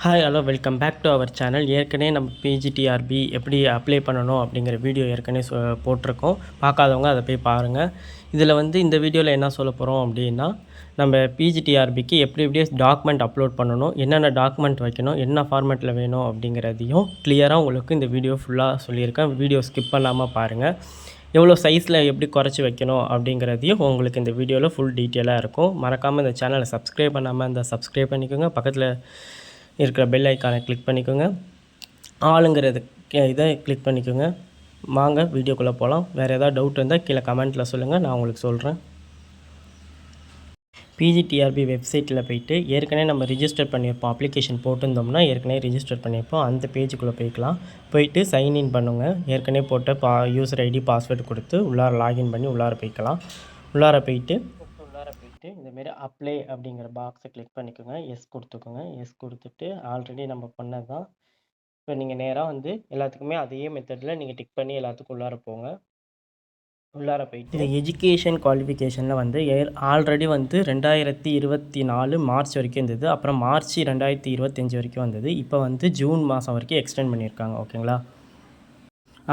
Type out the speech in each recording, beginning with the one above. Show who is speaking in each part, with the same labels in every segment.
Speaker 1: Hi hello welcome back to our channel. ஏற்கனவே நம்ம PGTRB எப்படி அப்ளை பண்ணணும் அப்படிங்கிற வீடியோ ஏற்கனவே போட்டிருக்கோம். பார்க்காதவங்க அதை போய் பாருங்கள். இதில் இந்த வீடியோவில் என்ன சொல்ல போகிறோம் அப்படின்னா, நம்ம பிஜிடிஆர்பிக்கு எப்படி டாக்குமெண்ட் அப்லோட் பண்ணணும், என்னென்ன டாக்குமெண்ட் வைக்கணும், என்ன ஃபார்மேட்டில் வேணும் அப்படிங்கிறதையும் கிளியராக உங்களுக்கு இந்த வீடியோ ஃபுல்லாக சொல்லியிருக்கேன். வீடியோ ஸ்கிப் பண்ணாமல் பாருங்கள். எவ்வளோ சைஸில் எப்படி குறைச்சி வைக்கணும் அப்படிங்கிறதையும் உங்களுக்கு இந்த வீடியோவில் ஃபுல் டீட்டெயிலாக இருக்கும். மறக்காமல் இந்த சேனலை சப்ஸ்கிரைப் பண்ணாமல் இந்த சப்ஸ்கிரைப் பண்ணிக்கோங்க. பக்கத்தில் இருக்கிற பெல் ஐக்கானை கிளிக் பண்ணிக்கோங்க. ஆளுங்கிறது இதை கிளிக் பண்ணிக்கோங்க. வாங்க வீடியோக்குள்ளே போகலாம். வேறு ஏதாவது டவுட் இருந்தால் கீழே கமெண்ட்டில் சொல்லுங்கள், நான் உங்களுக்கு சொல்கிறேன். பிஜிடிஆர்பி வெப்சைட்டில் போய்ட்டு ஏற்கனவே நம்ம ரிஜிஸ்டர் பண்ணியிருப்போம். அப்ளிகேஷன் போட்டிருந்தோம்னா ஏற்கனவே ரிஜிஸ்டர் பண்ணியிருப்போம். அந்த பேஜுக்குள்ளே போயிட்டு சைன்இன் பண்ணுங்கள். ஏற்கனவே போட்ட யூசர் ஐடி பாஸ்வேர்டு கொடுத்து உள்ளார லாகின் பண்ணி உள்ளார போய்க்கலாம். உள்ளார போயிட்டு இந்தமாரி அப்ளை அப்படிங்கிற பாக்ஸை கிளிக் பண்ணிக்கோங்க. எஸ் கொடுத்துக்கோங்க. எஸ் கொடுத்துட்டு ஆல்ரெடி நம்ம பண்ணது தான். இப்போ நீங்கள் நேராக எல்லாத்துக்குமே அதே மெத்தடில் நீங்கள் டிக் பண்ணி எல்லாத்துக்கும் உள்ளார போங்க. உள்ளார போயிட்டு இந்த எஜுகேஷன் குவாலிஃபிகேஷனில் ஆல்ரெடி 2024 மார்ச் வரைக்கும் இருந்தது. அப்புறம் மார்ச் 2025 வரைக்கும் வந்தது. இப்போ ஜூன் மாதம் வரைக்கும் எக்ஸ்டெண்ட் பண்ணியிருக்காங்க. ஓகேங்களா?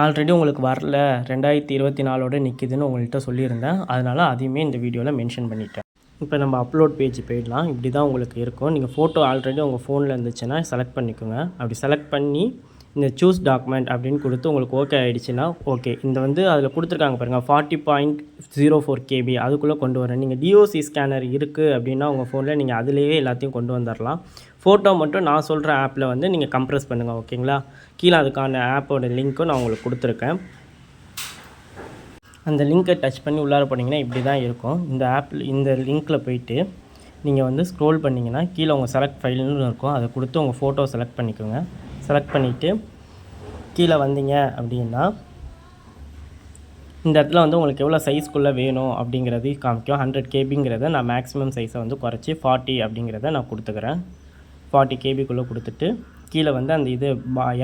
Speaker 1: ஆல்ரெடி உங்களுக்கு வரல, 2024 நிற்கிதுன்னு உங்கள்கிட்ட சொல்லியிருந்தேன். அதனால் அதையுமே இந்த வீடியோவில் மென்ஷன் பண்ணிட்டேன். இப்போ நம்ம அப்லோட் பேஜ் போயிடலாம். இப்படி தான் உங்களுக்கு இருக்கும். நீங்கள் ஃபோட்டோ ஆல்ரெடி உங்கள் ஃபோனில் இருந்துச்சுன்னா செலக்ட் பண்ணிக்கோங்க. அப்படி செலக்ட் பண்ணி இந்த சூஸ் டாக்குமெண்ட் அப்படின்னு கொடுத்து உங்களுக்கு ஓகே ஆகிடுச்சுன்னா ஓகே. அதில் கொடுத்துருக்காங்க பாருங்கள், 40.04 KB அதுக்குள்ளே கொண்டு வரேன். நீங்கள் டிஓசி ஸ்கேனர் இருக்குது அப்படின்னா உங்கள் ஃபோனில் நீங்கள் அதிலேயே எல்லாத்தையும் கொண்டு வந்துடலாம். ஃபோட்டோ மட்டும் நான் சொல்கிற ஆப்பில் நீங்கள் கம்ப்ரெஸ் பண்ணுங்கள். ஓகேங்களா? கீழே அதுக்கான ஆப்போட லிங்க்கும் நான் உங்களுக்கு கொடுத்துருக்கேன். அந்த லிங்க்கை டச் பண்ணி உள்ளார போனீங்கன்னா இப்படி தான் இருக்கும். இந்த லிங்க்கில் போயிட்டு நீங்கள் ஸ்க்ரோல் பண்ணிங்கன்னா கீழே உங்கள் செலக்ட் ஃபைல்னு இருக்கும். அதை கொடுத்து உங்கள் ஃபோட்டோ செலக்ட் பண்ணிக்கோங்க. செலக்ட் பண்ணிவிட்டு கீழே வந்தீங்க அப்படின்னா இந்த இடத்துல உங்களுக்கு எவ்வளோ சைஸ்க்குள்ளே வேணும் அப்படிங்கிறதையும் காமிக்கும். 100 KBங்கிறத நான் மேக்ஸிமம் சைஸை குறைச்சி 40 அப்படிங்கிறத நான் கொடுத்துக்கிறேன். 40 KBக்குள்ளே கொடுத்துட்டு கீழே அந்த இது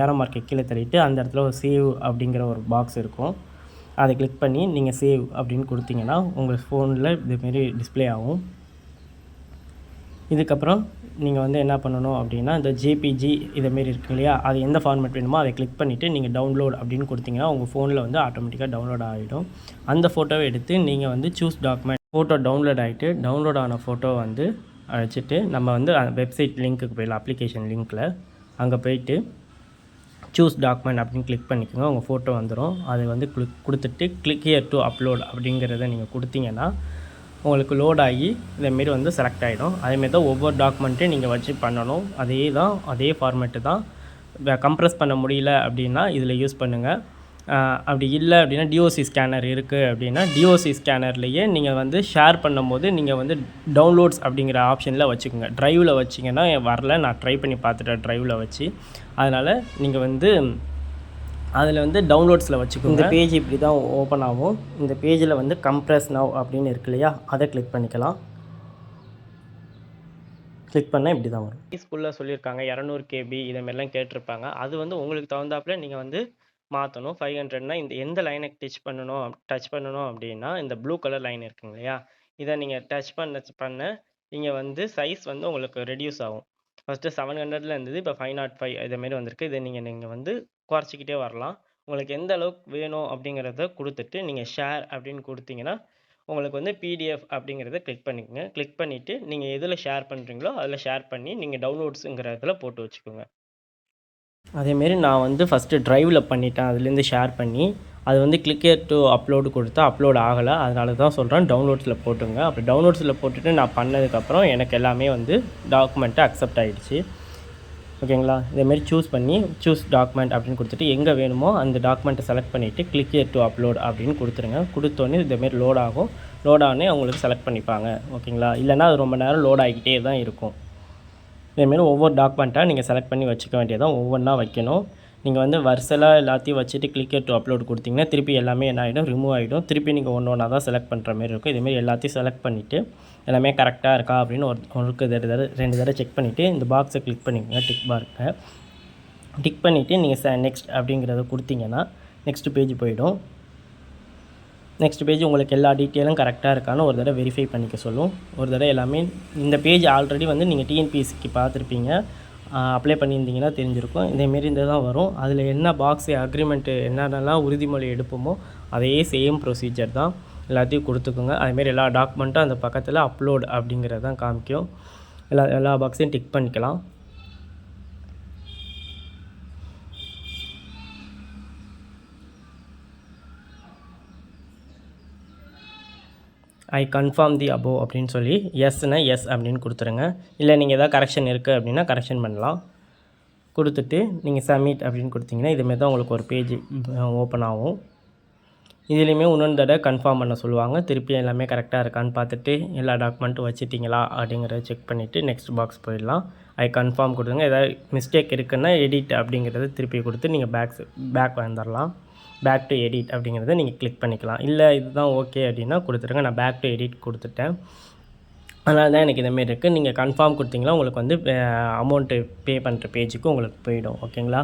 Speaker 1: ஏரோ மார்க்கை கீழே தள்ளிட்டு அந்த இடத்துல ஒரு சேவ் அப்படிங்கிற ஒரு பாக்ஸ் இருக்கும். அதை கிளிக் பண்ணி நீங்கள் சேவ் அப்படின்னு கொடுத்தீங்கன்னா உங்கள் ஃபோனில் இதுமாரி டிஸ்பிளே ஆகும். இதுக்கப்புறம் நீங்கள் என்ன பண்ணணும் அப்படின்னா, இந்த ஜேபிஜி இதுமாரி இருக்கு இல்லையா, அது எந்த ஃபார்மேட் வேணுமோ அதை கிளிக் பண்ணிவிட்டு நீங்கள் டவுன்லோட் அப்படின்னு கொடுத்தீங்கன்னா உங்கள் ஃபோனில் ஆட்டோமேட்டிக்காக டவுன்லோட் ஆகிடும். அந்த ஃபோட்டோவை எடுத்து நீங்கள் சூஸ் டாக்குமெண்ட் ஃபோட்டோ டவுன்லோட் ஆகிட்டு டவுன்லோட் ஆன ஃபோட்டோ அழைச்சிட்டு நம்ம வெப்சைட் லிங்க்குக்கு போயிடலாம். அப்ளிகேஷன் லிங்க்கில் அங்கே போயிட்டு சூஸ் டாக்குமெண்ட் அப்படின்னு கிளிக் பண்ணிக்கோங்க. உங்கள் ஃபோட்டோ வந்துடும். அதை கொடுத்துட்டு கிளிக் ஹியர் டு அப்லோட் அப்படிங்கிறத நீங்கள் கொடுத்தீங்கன்னா உங்களுக்கு லோட் ஆகி இதேமாரி செலக்ட் ஆகிடும். அதேமாரி தான் ஒவ்வொரு டாக்குமெண்ட்டையும் நீங்கள் வச்சு பண்ணணும். அதே ஃபார்மேட்டு தான். கம்ப்ரெஸ் பண்ண முடியல அப்படின்னா இதில் யூஸ் பண்ணுங்கள். அப்படி இல்லை அப்படின்னா டிஓசி ஸ்கேனர் இருக்குது அப்படின்னா டிஓசி ஸ்கேனர்லேயே நீங்கள் ஷேர் பண்ணும்போது நீங்கள் டவுன்லோட்ஸ் அப்படிங்கிற ஆப்ஷனில் வச்சுக்கோங்க. ட்ரைவில் வச்சிங்கன்னா வரல, நான் ட்ரை பண்ணி பார்த்துட்டேன் ட்ரைவில் வச்சு. அதனால் நீங்கள் அதில் டவுன்லோட்ஸில் வச்சுக்கோங்க. இந்த பேஜ் இப்படி தான் ஓப்பன் ஆகும். இந்த பேஜில் கம்ப்ரெஸ் நவ் அப்படின்னு இருக்கு இல்லையா, அதை கிளிக் பண்ணிக்கலாம். கிளிக் பண்ணால் இப்படி தான் வரும். ஸ்கூலில் சொல்லியிருக்காங்க 200 KB இதேமாரிலாம் கேட்டிருப்பாங்க. அது உங்களுக்கு தகுந்தாப்பில் நீங்கள் மாற்றணும். 500னா எந்த லைனை டச் பண்ணணும் அப்படின்னா இந்த ப்ளூ கலர் லைன் இருக்குங்க இல்லையா, இதை நீங்கள் டச் பண்ண நீங்கள் சைஸ் உங்களுக்கு ரெடியூஸ் ஆகும். ஃபஸ்ட்டு 700ல் இருந்தது, இப்போ 505 இதேமாரி வந்திருக்கு. இதை நீங்கள் குறைச்சிக்கிட்டே வரலாம். உங்களுக்கு எந்த அளவுக்கு வேணும் அப்படிங்கிறத கொடுத்துட்டு நீங்கள் ஷேர் அப்படின்னு கொடுத்தீங்கன்னா உங்களுக்கு பிடிஎஃப் அப்படிங்கிறத கிளிக் பண்ணிக்கோங்க. கிளிக் பண்ணிவிட்டு நீங்கள் எதில் ஷேர் பண்ணுறீங்களோ அதில் ஷேர் பண்ணி நீங்கள் டவுன்லோட்ஸுங்கிற இதில் போட்டு வச்சுக்கோங்க. அதேமாரி நான் ஃபஸ்ட்டு ட்ரைவில் பண்ணிட்டேன். அதுலேருந்து ஷேர் பண்ணி அது கிளிக் ஹியர் டு அப்லோடு கொடுத்தா அப்லோட் ஆகலை. அதனால தான் சொல்கிறேன் டவுன்லோட்ஸில் போட்டுங்க. அப்படி டவுன்லோட்ஸில் போட்டுட்டு நான் பண்ணதுக்கப்புறம் எனக்கு எல்லாமே டாக்குமெண்ட்டு அக்செப்ட் ஆகிடுச்சு. ஓகேங்களா? இதேமாரி சூஸ் டாக்குமெண்ட் அப்படின்னு கொடுத்துட்டு எங்கே வேணுமோ அந்த டாக்குமெண்ட்டை செலக்ட் பண்ணிவிட்டு கிளிக் ஹியர் டு அப்லோட் அப்படின்னு கொடுத்துருங்க. கொடுத்தோன்னே இதேமாரி லோட் ஆகும். லோட் ஆனே அவங்களுக்கு செலக்ட் பண்ணிப்பாங்க. ஓகேங்களா? இல்லைனா அது ரொம்ப நேரம் லோட் ஆகிக்கிட்டே தான் இருக்கும். இதேமாரி ஒவ்வொரு டாக்குமெண்ட்டாக நீங்கள் செலக்ட் பண்ணி வச்சுக்க வேண்டியதான். ஒவ்வொன்றா வைக்கணும். நீங்கள் வரிசையாக எல்லாத்தையும் வச்சுட்டு கிளிக் ஹியர் டு அப்லோட் கொடுத்தீங்கன்னா திருப்பி எல்லாமே என்ன ஆகிடும், ரிமூவ் ஆகிடும். திருப்பி நீங்கள் ஒன்றா தான் செலக்ட் பண்ணுற மாதிரி இருக்கும். இதேமாரி எல்லாத்தையும் செலக்ட் பண்ணிவிட்டு எல்லாமே கரெக்டாக இருக்கா அப்படின்னு ஒரு ரெண்டு தடவை செக் பண்ணிவிட்டு இந்த பாக்ஸை கிளிக் பண்ணிக்கோங்க. டிக் மார்க்கை டிக் பண்ணிவிட்டு நீங்கள் நெக்ஸ்ட் அப்படிங்கிறத கொடுத்தீங்கன்னா நெக்ஸ்ட் பேஜ் போயிடும். நெக்ஸ்ட் பேஜ் உங்களுக்கு எல்லா டீட்டெயிலும் கரெக்டாக இருக்கான்னு ஒரு தடவை வெரிஃபை பண்ணிக்க சொல்லும். ஒரு தடவை எல்லாமே இந்த பேஜ் ஆல்ரெடி நீங்கள் டிஎன்பிஎஸ்சிக்கு பார்த்துருப்பீங்க. அப்ளை பண்ணியிருந்தீங்கன்னா தெரிஞ்சிருக்கும். இதேமாரி இந்த தான் வரும். அதில் என்ன பாக்ஸு அக்ரிமெண்ட்டு என்னென்னலாம் உறுதிமொழி எடுப்போமோ அதே சேம் ப்ரொசீஜர் தான். எல்லாத்தையும் கொடுத்துக்குங்க. அதுமாரி எல்லா டாக்குமெண்ட்டும் அந்த பக்கத்தில் அப்லோட் அப்படிங்கிறது தான் காமிக்கும். எல்லா பாக்ஸையும் டிக் பண்ணிக்கலாம். ஐ கன்ஃபார்ம் தி அபோவ் அப்படின்னு சொல்லி எஸ்னா எஸ் அப்படின்னு கொடுத்துருங்க. இல்லை நீங்கள் எதாவது கரெக்ஷன் இருக்குது அப்படின்னா கரெக்ஷன் பண்ணலாம். கொடுத்துட்டு நீங்கள் சப்மிட் அப்படின்னு கொடுத்தீங்கன்னா இதுமாரி தான் உங்களுக்கு ஒரு பேஜ் ஓப்பன் ஆகும். இதுலேயுமே இன்னொரு தடவை கன்ஃபார்ம் பண்ண சொல்லுவாங்க. திருப்பி எல்லாமே கரெக்டாக இருக்கான்னு பார்த்துட்டு எல்லா டாக்குமெண்ட்டும் வச்சுட்டிங்களா அப்படிங்கிறத செக் பண்ணிவிட்டு நெக்ஸ்ட் பாக்ஸ் போயிடலாம். ஐ கன்ஃபார்ம் கொடுங்க. ஏதாவது மிஸ்டேக் இருக்குன்னா எடிட் அப்படிங்கிறத திருப்பி கொடுத்து நீங்கள் பேக் வந்துடலாம். பேக் டு எடிட் அப்படிங்கிறத நீங்கள் கிளிக் பண்ணிக்கலாம். இல்லை இதுதான் ஓகே அப்படின்னா கொடுத்துருங்க. நான் பேக் டு எடிட் கொடுத்துட்டேன். அதனால தான் எனக்கு இதேமாரி இருக்குது. நீங்கள் கன்ஃபார்ம் கொடுத்தீங்கன்னா உங்களுக்கு வந்து அமௌண்ட்டு பே பண்ணுற பேஜுக்கு உங்களுக்கு போயிடும். ஓகேங்களா?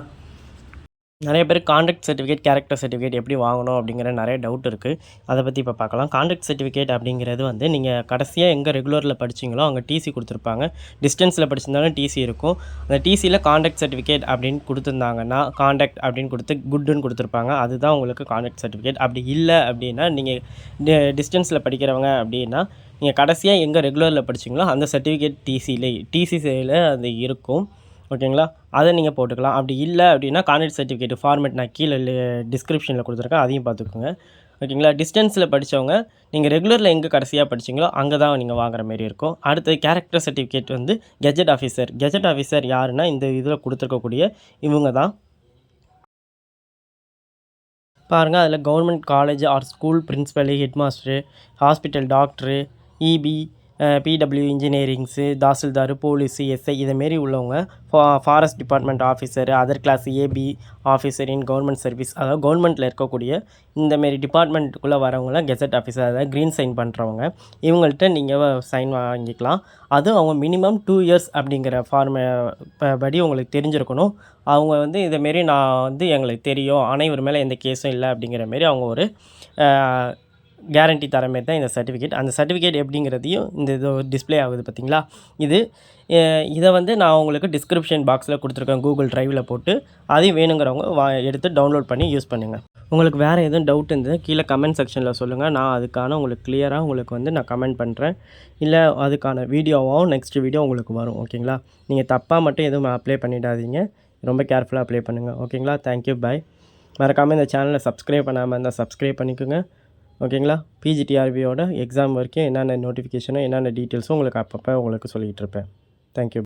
Speaker 1: நிறைய பேர் கான்ட்ராக்ட் சர்டிஃபிகேட், கேரக்டர் சர்டிஃபிகேட் எப்படி வாங்கணும் அப்படிங்கிற நிறைய டவுட் இருக்குது. அதை பற்றி இப்போ பார்க்கலாம். கான்ட்ராக்ட் சர்டிஃபிகேட் அப்படிங்கிறது வந்து நீங்கள் கடைசியாக எங்கே ரெகுலரில் படிச்சிங்களோ அங்கே டிசி கொடுத்துருப்பாங்க. டிஸ்டன்ஸில் படிச்சிருந்தாலும் டிசி இருக்கும். அந்த டிசியில் கான்ட்ராக்ட் சர்டிஃபிகேட் அப்படின்னு கொடுத்துருந்தாங்கன்னா கான்ட்ராக்ட் அப்படின்னு கொடுத்து குட்டுன்னு கொடுத்துருப்பாங்க. அதுதான் உங்களுக்கு கான்ட்ராக்ட் சர்டிஃபிகேட். அப்படி இல்லை அப்படின்னா நீங்கள் டிஸ்டன்ஸில் படிக்கிறவங்க அப்படின்னா நீங்கள் கடைசியாக எங்கே ரெகுலரில் படிச்சிங்களோ அந்த சர்டிஃபிகேட் டிசியில் அது இருக்கும். ஓகேங்களா? அதை நீங்கள் போட்டுக்கலாம். அப்படி இல்லை அப்படின்னா கான்ட்ராக்ட் சர்டிஃபிகேட் ஃபார்மேட் நான் கீழே டிஸ்கிரிப்ஷனில் கொடுத்துருக்கேன். அதையும் பார்த்துக்கோங்க. ஓகேங்களா? டிஸ்டன்ஸில் படித்தவங்க நீங்கள் ரெகுலரில் எங்கே கடைசியாக படிச்சிங்களோ அங்கே தான் நீங்கள் வாங்குற மாரி இருக்கும். அடுத்து கேரக்டர் சர்டிஃபிகேட் வந்து கெஜெட் ஆஃபீஸர் யாருன்னா இந்த இதில் கொடுத்துருக்கக்கூடிய இவங்க தான். பாருங்கள், அதில் government college or school principal, head master, hospital doctor, EB, PW engineerings, tahsildar, police, SI இதேமாரி உள்ளவங்க, forest department officer, other class A B officer in government service, அதாவது கவர்மெண்ட்டில் இருக்கக்கூடிய இந்தமாரி டிபார்ட்மெண்ட்டுக்குள்ளே வரவங்களாம் கெசட் ஆஃபீஸர், அதாவது க்ரீன் சைன் பண்ணுறவங்க. இவங்கள்ட்ட நீங்கள் சைன் வாங்கிக்கலாம். அதுவும் அவங்க மினிமம் 2 இயர்ஸ் அப்படிங்கிற படி உங்களுக்கு தெரிஞ்சிருக்கணும். அவங்க வந்து இதேமாரி நான் வந்து எங்களுக்கு தெரியும், ஆனால் இவர் மேலே எந்த கேஸும் இல்லை அப்படிங்கிற மாரி அவங்க ஒரு கேரண்டி தர மாரி தான் இந்த சர்டிஃபிகேட். அந்த சர்டிஃபிகேட் எப்படிங்கிறதையும் இந்த இது டிஸ்ப்ளே ஆகுது பார்த்தீங்களா? இதை வந்து நான் உங்களுக்கு டிஸ்கிரிப்ஷன் பாக்ஸில் கொடுத்துருக்கேன். கூகுள் ட்ரைவில் போட்டு அதையும் வேணுங்கிறவங்க எடுத்து டவுன்லோட் பண்ணி யூஸ் பண்ணுங்கள். உங்களுக்கு வேறு எதுவும் டவுட் இருந்தது கீழே கமெண்ட் செக்ஷனில் சொல்லுங்கள். நான் அதுக்கான உங்களுக்கு கிளியராக உங்களுக்கு வந்து நான் கமெண்ட் பண்ணுறேன். இல்லை அதுக்கான வீடியோவாகவும் நெக்ஸ்ட் வீடியோ உங்களுக்கு வரும். ஓகேங்களா? நீங்கள் தப்பாக மட்டும் எதுவும் அப்ளை பண்ணிடாதீங்க. ரொம்ப கேர்ஃபுல்லாக அப்ளை பண்ணுங்கள். ஓகேங்களா? Thank you, bye. மறக்காமல் இந்த சேனலை சப்ஸ்கிரைப் பண்ணாமல் இருந்தால் சப்ஸ்கிரைப் பண்ணிக்கோங்க. ஓகேங்களா? பிஜிடிஆர்பியோட எக்ஸாம் வரைக்கும் என்னென்ன நோட்டிஃபிகேஷனோ என்னென்ன டீட்டெயில்ஸும் உங்களுக்கு அப்பப்போ உங்களுக்கு சொல்லிகிட்டு இருப்பேன். தேங்க்யூ.